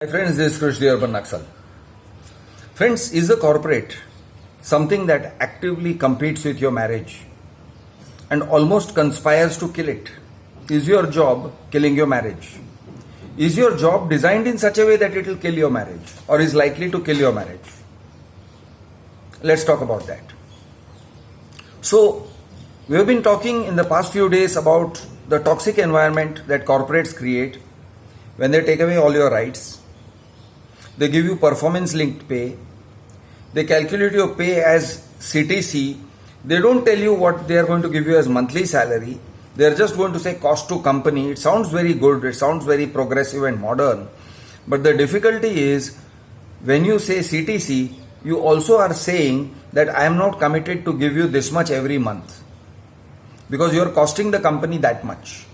Hi friends, this is Krish the Urban Naxal. Friends, is a corporate something that actively competes with your marriage and almost conspires to kill it? Is your job killing your marriage? Is your job designed in such a way that it will kill your marriage or is likely to kill your marriage? Let's talk about that. So, we have been talking in the past few days about the toxic environment that corporates create when they take away all your rights. They give you performance linked pay. They calculate your pay as CTC. They don't tell you what they are going to give you as monthly salary. They are just going to say cost to company. It sounds very good. It sounds very progressive and modern. But the difficulty is when you say CTC, you also are saying that I am not committed to give you this much every month because you are costing the company that much.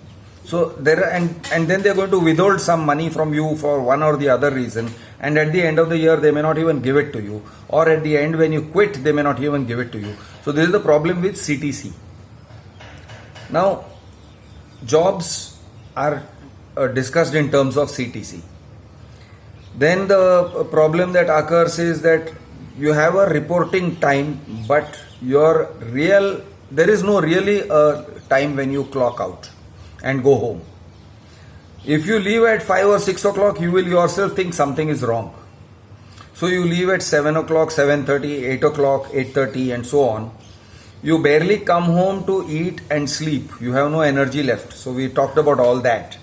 So there and then they are going to withhold some money from you for one or the other reason, and at the end of the year they may not even give it to you, or at the end when you quit they may not even give it to you. So this is the problem with CTC. Now jobs are discussed in terms of CTC. Then the problem that occurs is that you have a reporting time, but there is no really a time when you clock out and go home. If you leave at 5 or 6 o'clock, you will yourself think something is wrong. So you leave at 7 o'clock, 7:30, 8 o'clock, 8:30 and so on. You barely come home to eat and sleep. You have no energy left. So we talked about all that.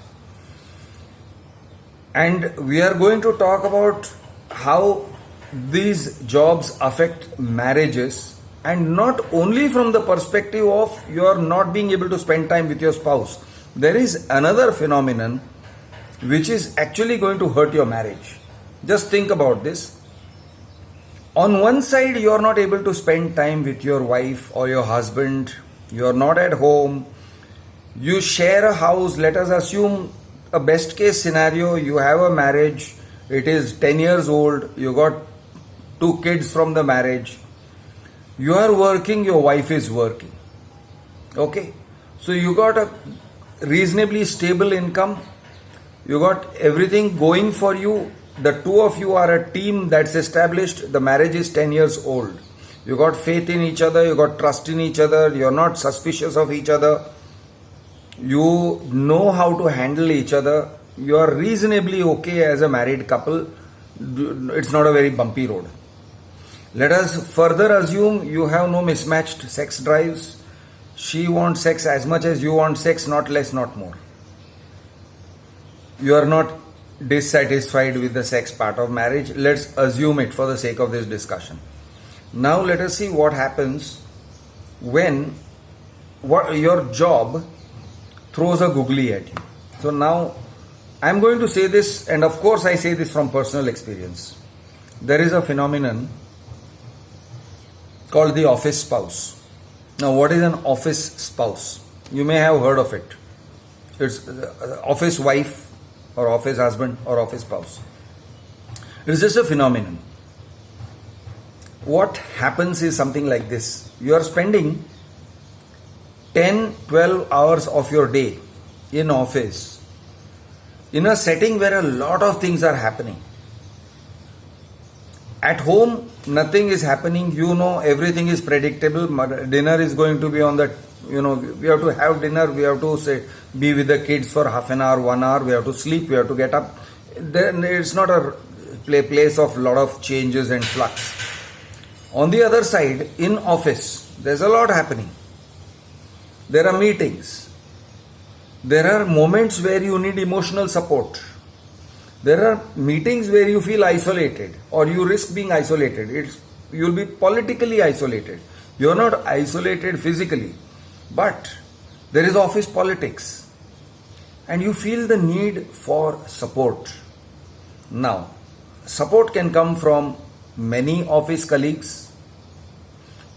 And we are going to talk about how these jobs affect marriages, and not only from the perspective of your not being able to spend time with your spouse. There is another phenomenon which is actually going to hurt your marriage. Just think about this. On one side, you are not able to spend time with your wife or your husband. You are not at home. You share a house. Let us assume a best case scenario. You have a marriage. It is 10 years old. You got 2 kids from the marriage. You are working. Your wife is working. Okay. So you got a reasonably stable income. You got everything going for you. The two of you are a team that's established. The marriage is 10 years old. You got faith in each other. You got trust in each other. You're not suspicious of each other. You know how to handle each other. You are reasonably okay as a married couple. It's not a very bumpy road. Let us further assume you have no mismatched sex drives. She wants sex as much as you want sex, not less, not more. You are not dissatisfied with the sex part of marriage. Let's assume it for the sake of this discussion. Now let us see what happens when your job throws a googly at you. So now I'm going to say this, and of course I say this from personal experience. There is a phenomenon called the office spouse. Now, what is an office spouse? You may have heard of it. It's office wife or office husband or office spouse. It's just a phenomenon. What happens is something like this. You are spending 10-12 hours of your day in office in a setting where a lot of things are happening. At home, nothing is happening. You know, everything is predictable. Dinner is going to be on the, we have to have dinner. We have to be with the kids for half an hour, 1 hour. We have to sleep. We have to get up. Then it's not a place of lot of changes and flux. On the other side, in office, there's a lot happening. There are meetings. There are moments where you need emotional support. There are meetings where you feel isolated or you risk being isolated. You'll be politically isolated. You're not isolated physically, but there is office politics and you feel the need for support. Now, support can come from many office colleagues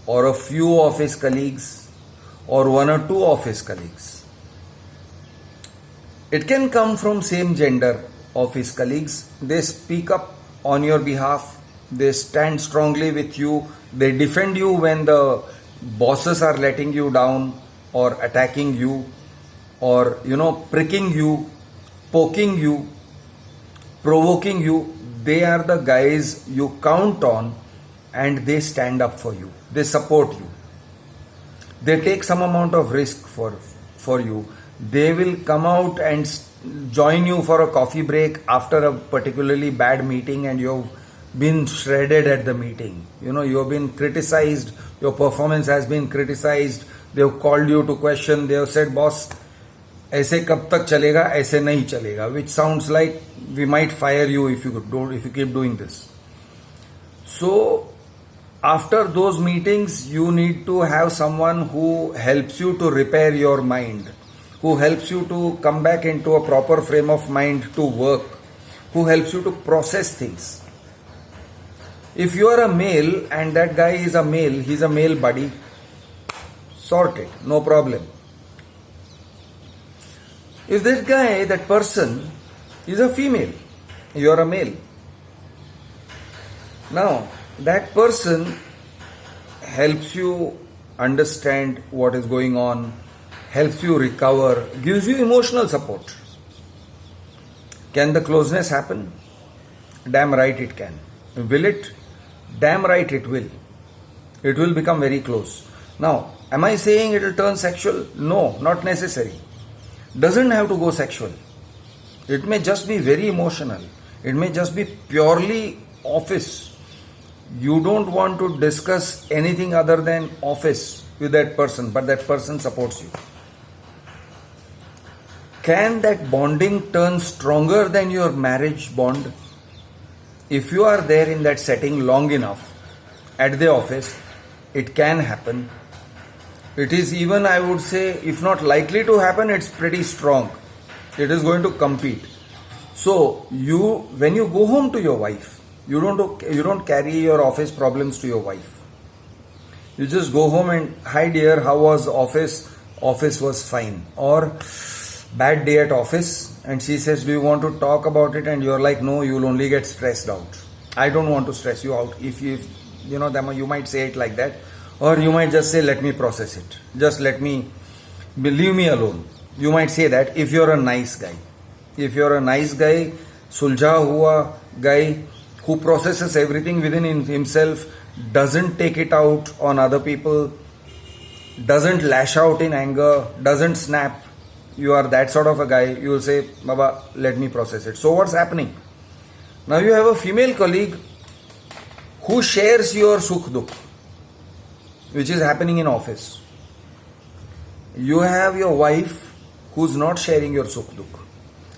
or a few office colleagues or 1 or 2 office colleagues. It can come from same gender office colleagues. They speak up on your behalf. They stand strongly with you. They defend you when the bosses are letting you down or attacking you or pricking you, poking you, provoking you, they are the guys you count on, and they stand up for you, they support you, they take some amount of risk for you. They will come out and join you for a coffee break after a particularly bad meeting, and you've been shredded at the meeting. You have been criticized, your performance has been criticized, they have called you to question, they have said, boss, ऐसे कब तक चलेगा, ऐसे नहीं चलेगा, which sounds like we might fire you if you keep doing this. So after those meetings, you need to have someone who helps you to repair your mind, who helps you to come back into a proper frame of mind to work, who helps you to process things. If you are a male and that guy is a male, he's a male buddy, sort it, no problem. If that person is a female, you are a male. Now, that person helps you understand what is going on, helps you recover, gives you emotional support. Can the closeness happen? Damn right it can. Will it? Damn right it will. It will become very close. Now, am I saying it will turn sexual? No, not necessary. Doesn't have to go sexual. It may just be very emotional. It may just be purely office. You don't want to discuss anything other than office with that person, but that person supports you. Can that bonding turn stronger than your marriage bond? If you are there in that setting long enough at the office, it can happen. It is even, I would say, if not likely to happen, it's pretty strong. It is going to compete. So when you go home to your wife, you don't carry your office problems to your wife. You just go home and, hi dear, how was office? Office was fine. Or bad day at office, and she says, do you want to talk about it? And you're like, no, you'll only get stressed out. I don't want to stress you out. If you might say it like that. Or you might just say, let me process it. Just leave me alone. You might say that if you're a nice guy. If you're a nice guy, sulja hua guy who processes everything within himself, doesn't take it out on other people, doesn't lash out in anger, doesn't snap. You are that sort of a guy. You will say, Baba, let me process it. So what's happening? Now you have a female colleague who shares your sukh dukh, which is happening in office. You have your wife who's not sharing your sukh dukh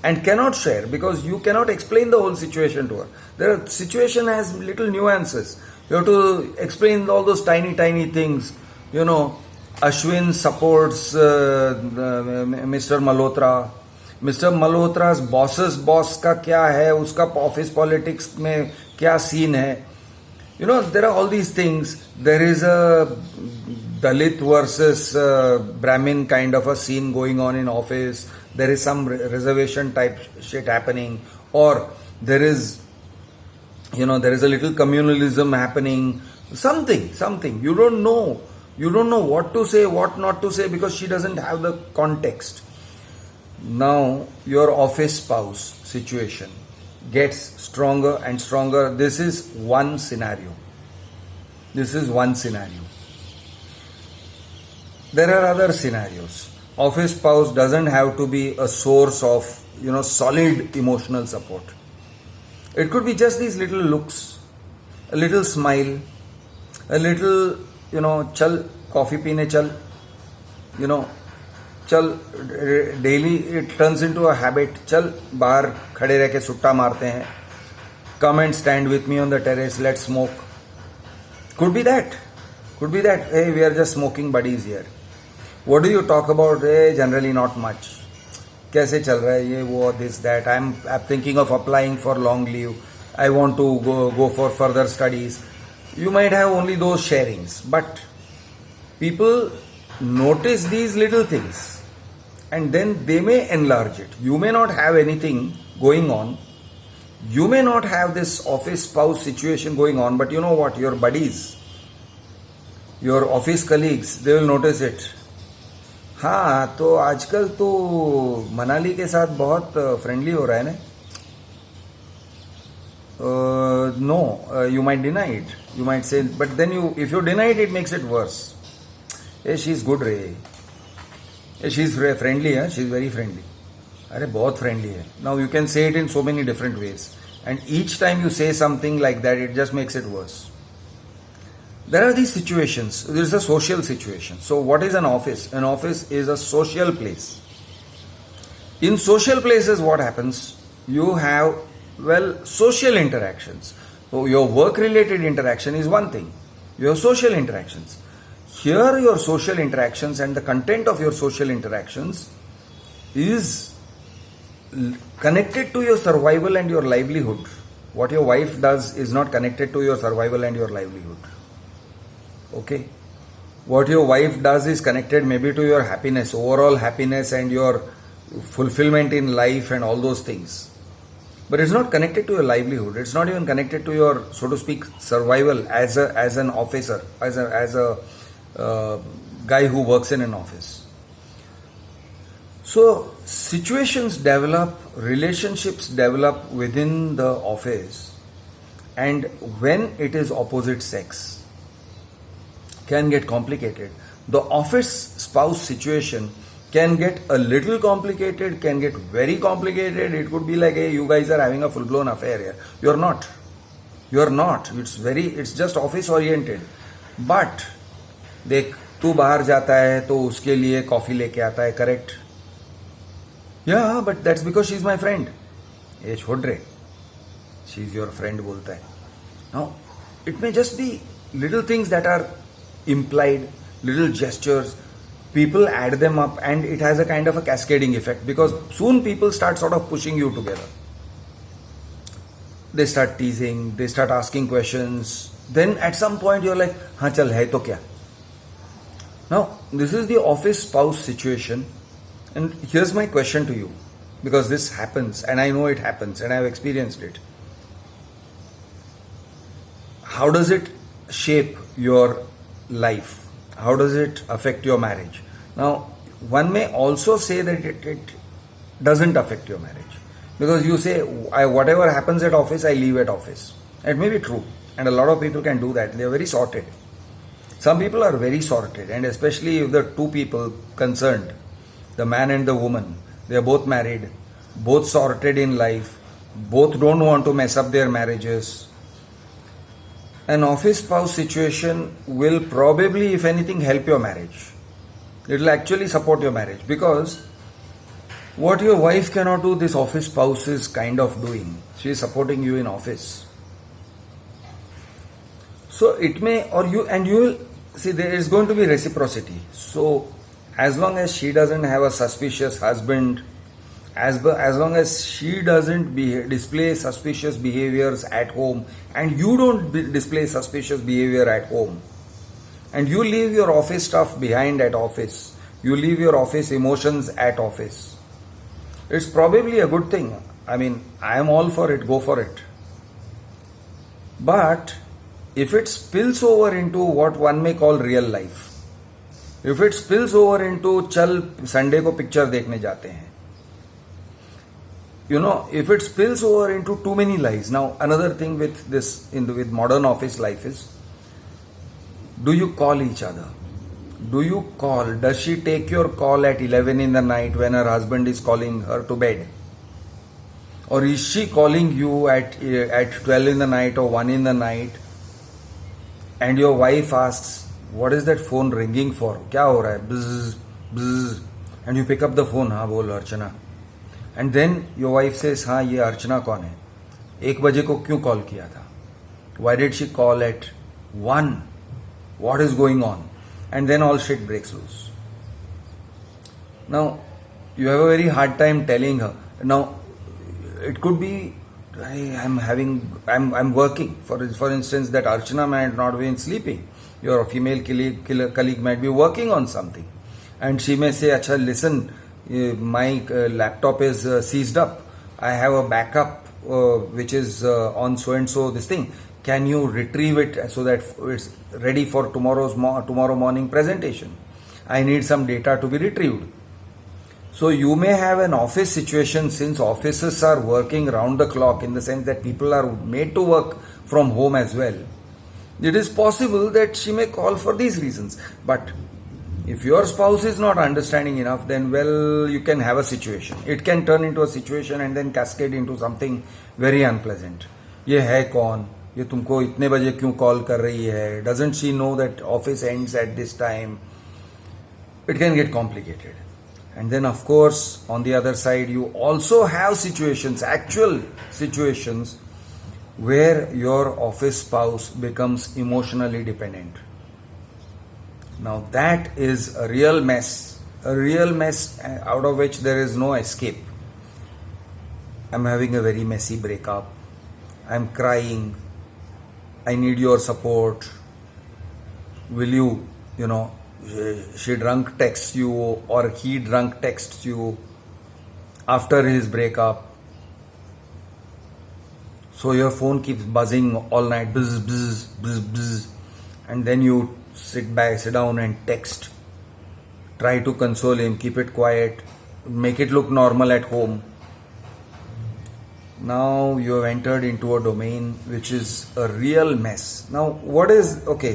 and cannot share because you cannot explain the whole situation to her. The situation has little nuances. You have to explain all those tiny things. Ashwin supports Mr. Malhotra. Mr. Malhotra's boss's boss का क्या है, उसका office politics में क्या scene है. There are all these things. There is a Dalit versus Brahmin kind of a scene going on in office. There is some reservation type shit happening. Or there is a little communalism happening. Something. You don't know. You don't know what to say, what not to say because she doesn't have the context. Now, your office spouse situation gets stronger and stronger. This is one scenario. There are other scenarios. Office spouse doesn't have to be a source of, solid emotional support. It could be just these little looks, a little smile, a little, chal, coffee peene chal, चल daily it turns into a habit. चल बाहर खड़े रह के सुट्टा मारते हैं. Come and stand with me on the terrace, let's smoke. Could be that. Hey, we are just smoking buddies here. What do you talk about? Hey, generally not much. कैसे चल रहा है ये वो, this that. I'm thinking of applying for long leave. I want to go for further studies. You might have only those sharings, but people notice these little things and then they may enlarge it. You may not have anything going on. You may not have this office spouse situation going on, but you know what? Your buddies, your office colleagues, they will notice it. हाँ, तो आजकल तो मनाली के साथ बहुत friendly हो रहा है ना. No, you might deny it. You might say, but then if you deny it, it makes it worse. Hey, she's good, Ray. Hey, she's friendly, huh? She's very friendly. अरे बहुत friendly है. Now you can say it in so many different ways. And each time you say something like that, it just makes it worse. There are these situations. There is a social situation. So what is an office? An office is a social place. In social places, what happens? You have, social interactions. So your work-related interaction is one thing. Your social interactions. Here your social interactions and the content of your social interactions is connected to your survival and your livelihood. What your wife does is not connected to your survival and your livelihood. Okay? What your wife does is connected maybe to your happiness, overall happiness and your fulfillment in life and all those things. But it's not connected to your livelihood. It's not even connected to your, so to speak, survival as an officer, as a guy who works in an office. So situations develop, relationships develop within the office, and when it is opposite sex, can get complicated. The office spouse situation can get a little complicated, can get very complicated. It could be like, hey, you guys are having a full-blown affair here. You're not. You're not. It's just office oriented. But देख, तू बाहर जाता है तो उसके लिए coffee लेके आता है, correct? Yeah, but that's because she's my friend. ये छोड़ रे, she's your friend बोलता है. Now, it may just be little things that are implied, little gestures. People add them up and it has a kind of a cascading effect, because soon people start sort of pushing you together. They start teasing, they start asking questions. Then at some point you're like, हाँ चल है तो क्या? Now, this is the office spouse situation. And here's my question to you, because this happens and I know it happens and I've experienced it. How does it shape your life? How does it affect your marriage? Now, one may also say that it doesn't affect your marriage, because you say, whatever happens at office, I leave at office. It may be true, and a lot of people can do that. They are very sorted. Some people are very sorted, and especially if the two people concerned, the man and the woman, they are both married, both sorted in life, both don't want to mess up their marriages. An office spouse situation will probably, if anything, help your marriage. It will actually support your marriage, because what your wife cannot do, this office spouse is kind of doing. She is supporting you in office. So it may, or you will see, there is going to be reciprocity. So as long as she doesn't have a suspicious husband, as long as she doesn't display suspicious behaviors at home, and you don't display suspicious behavior at home, and you leave your office stuff behind at office, you leave your office emotions at office, it's probably a good thing. I mean, I am all for it, go for it. But if it spills over into what one may call real life, if it spills over into चल Sunday को picture देखने जाते हैं, if it spills over into too many lies. Now, another thing with this, with modern office life is, do you call each other? Do you call? Does she take your call at 11 in the night when her husband is calling her to bed? Or is she calling you at 12 in the night or 1 in the night, and your wife asks, what is that phone ringing for? क्या हो रहा है? Bzz, bzz. And you pick up the phone. हाँ बोल अर्चना. And then your wife says, हाँ ये अर्चना कौन है? 1 बजे को क्यों कॉल किया था? Why did she call at 1? What is going on? And then all shit breaks loose. Now, you have a very hard time telling her. Now, it could be, I'm working. For instance, that Archana might not be sleeping. Your female colleague might be working on something. And she may say, Acha, listen, my laptop is seized up. I have a backup which is on so and so this thing. Can you retrieve it so that it's ready for tomorrow morning presentation? I need some data to be retrieved. So you may have an office situation, since offices are working round the clock, in the sense that people are made to work from home as well. It is possible that she may call for these reasons. But if your spouse is not understanding enough, then well, you can have a situation. It can turn into a situation and then cascade into something very unpleasant. ये है कौन? ये तुमको इतने बजे क्यों call कर रही है? Doesn't she know that office ends at this time? It can get complicated. And then of course, on the other side, you also have situations, actual situations, where your office spouse becomes emotionally dependent. Now that is a real mess out of which there is no escape. I'm having a very messy breakup. I'm crying. I need your support. Will you, she drunk texts you or he drunk texts you after his breakup. So your phone keeps buzzing all night, buzz, buzz, buzz, buzz. And then you sit down and text. Try to console him, keep it quiet, make it look normal at home. Now you have entered into a domain which is a real mess. Now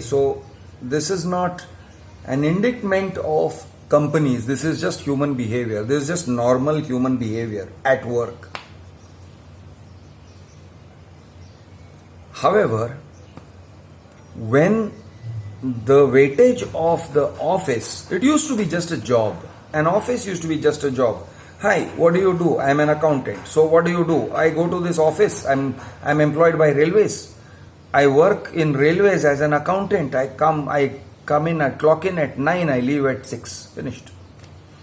so this is not an indictment of companies. This is just human behavior. This is just normal human behavior at work. However, when the weightage of the office, it used to be just a job. An office used to be just a job. Hi, what do you do? I'm an accountant. So what do you do? I go to this office. I'm employed by railways. I work in railways as an accountant. I come in, I clock in at 9, I leave at 6. Finished.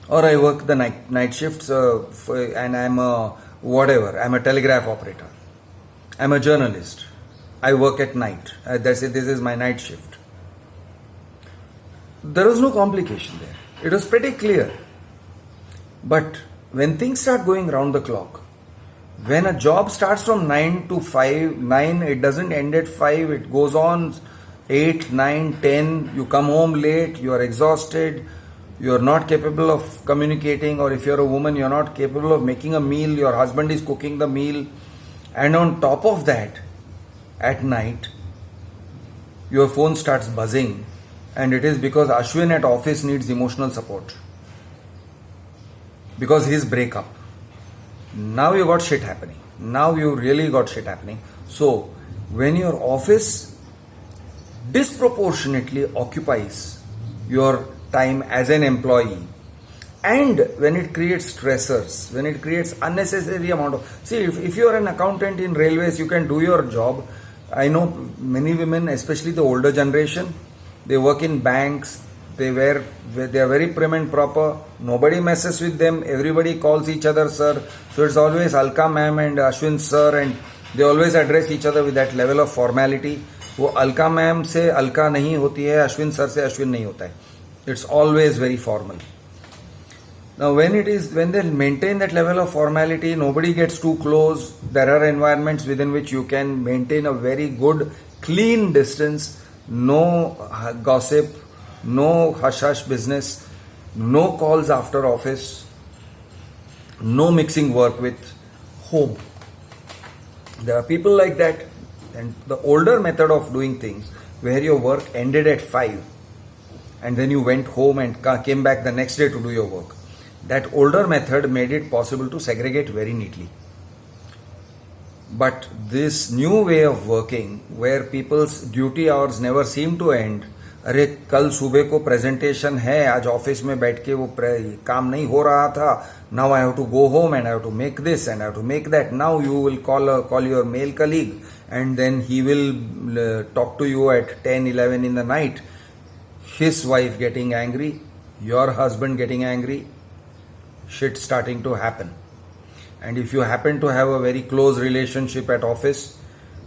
Or I work the night shifts and I'm a telegraph operator. I'm a journalist. I work at night. This is my night shift. There was no complication there. It was pretty clear. But when things start going round the clock, when a job starts from 9 to 5, 9, it doesn't end at 5, it goes on 8, 9, 10, you come home late, you are exhausted, you are not capable of communicating, or if you're a woman, you're not capable of making a meal, your husband is cooking the meal, and on top of that, at night, your phone starts buzzing, and it is because Ashwin at office needs emotional support. Because his breakup. Now you got shit happening. Now you really got shit happening. So, when your office disproportionately occupies your time as an employee, and when it creates stressors, when it creates unnecessary amount of... See, if you are an accountant in railways, you can do your job. I know many women, especially the older generation, they work in banks, they are very prim and proper, nobody messes with them, everybody calls each other sir, so it's always Alka ma'am and Ashwin sir, and they always address each other with that level of formality. वो Alka ma'am से Alka नहीं होती है, Ashwin sir से Ashwin नहीं होता है. It's always very formal. Now when they maintain that level of formality, nobody gets too close. There are environments within which you can maintain a very good, clean distance, no gossip, no hush-hush business, no calls after office, no mixing work with home. There are people like that, and the older method of doing things, where your work ended at 5 and then you went home and came back the next day to do your work. That older method made it possible to segregate very neatly. But this new way of working, where people's duty hours never seem to end, अरे कल सुबह को presentation है, आज office में बैठ के वो काम नहीं हो रहा था, now I have to go home and I have to make this and I have to make that. Now you will call your male colleague and then he will talk to you at 10-11 in the night. His wife getting angry, your husband getting angry, shit starting to happen. And if you happen to have a very close relationship at office,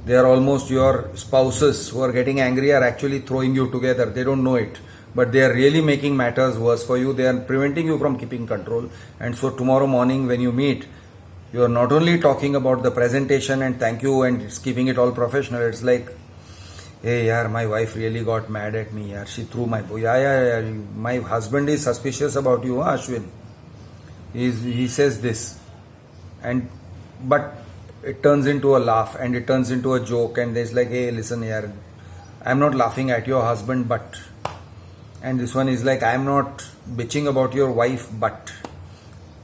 they are almost your spouses who are getting angry are actually throwing you together. They don't know it, but they are really making matters worse for you. They are preventing you from keeping control. And so tomorrow morning when you meet, you are not only talking about the presentation and thank you and it's keeping it all professional. It's like, hey yaar, my wife really got mad at me yaar. She threw my boy. Yeah. My husband is suspicious about you, huh, Ashwin? he says this, and but it turns into a laugh and it turns into a joke, and there's like, hey, listen here, I'm not laughing at your husband, but, and this one is like, I'm not bitching about your wife, but,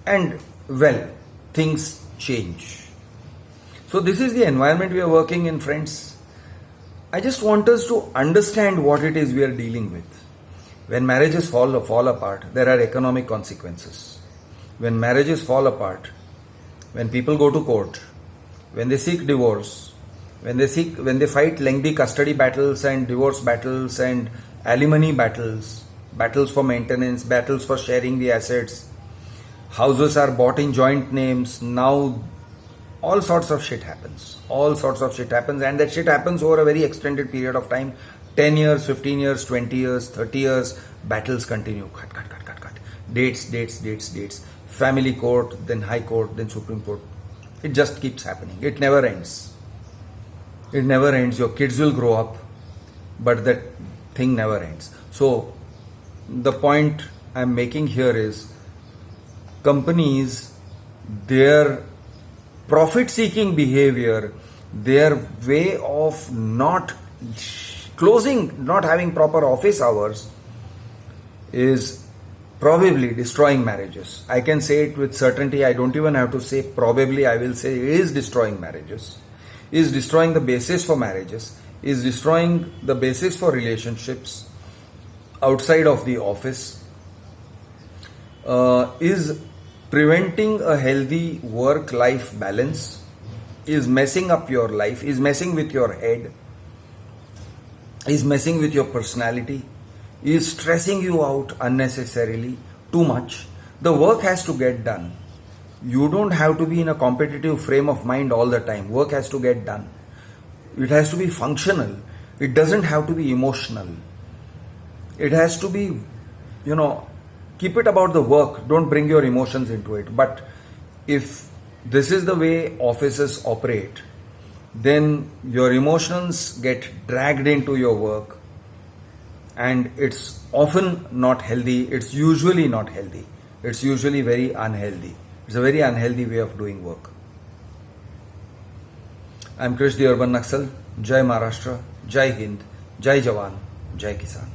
and well, things change. So this is the environment we are working in, friends. I just want us to understand what it is we are dealing with. When marriages fall apart, there are economic consequences. When marriages fall apart, when people go to court, when they seek divorce, when they fight lengthy custody battles and divorce battles and alimony battles, battles for maintenance, battles for sharing the assets, houses are bought in joint names, now all sorts of shit happens. All sorts of shit happens, and that shit happens over a very extended period of time. 10 years, 15 years, 20 years, 30 years, battles continue. Cut. Dates. Family court, then high court, then Supreme Court. It just keeps happening. It never ends. It never ends. Your kids will grow up, but that thing never ends. So, the point I'm making here is, companies, their profit-seeking behavior, their way of not having proper office hours is probably destroying marriages. I can say it with certainty. I don't even have to say probably. I will say it is destroying marriages, is destroying the basis for marriages, is destroying the basis for relationships outside of the office, is preventing a healthy work-life balance, is messing up your life, is messing with your head, is messing with your personality, is stressing you out unnecessarily, too much. The work has to get done. You don't have to be in a competitive frame of mind all the time. Work has to get done. It has to be functional. It doesn't have to be emotional. It has to be, keep it about the work. Don't bring your emotions into it. But if this is the way offices operate, then your emotions get dragged into your work, and it's often not healthy. It's usually not healthy. It's usually very unhealthy. It's a very unhealthy way of doing work. I'm Krish, the Urban Naxal. Jai Maharashtra, Jai Hind, Jai Jawan, Jai Kisan.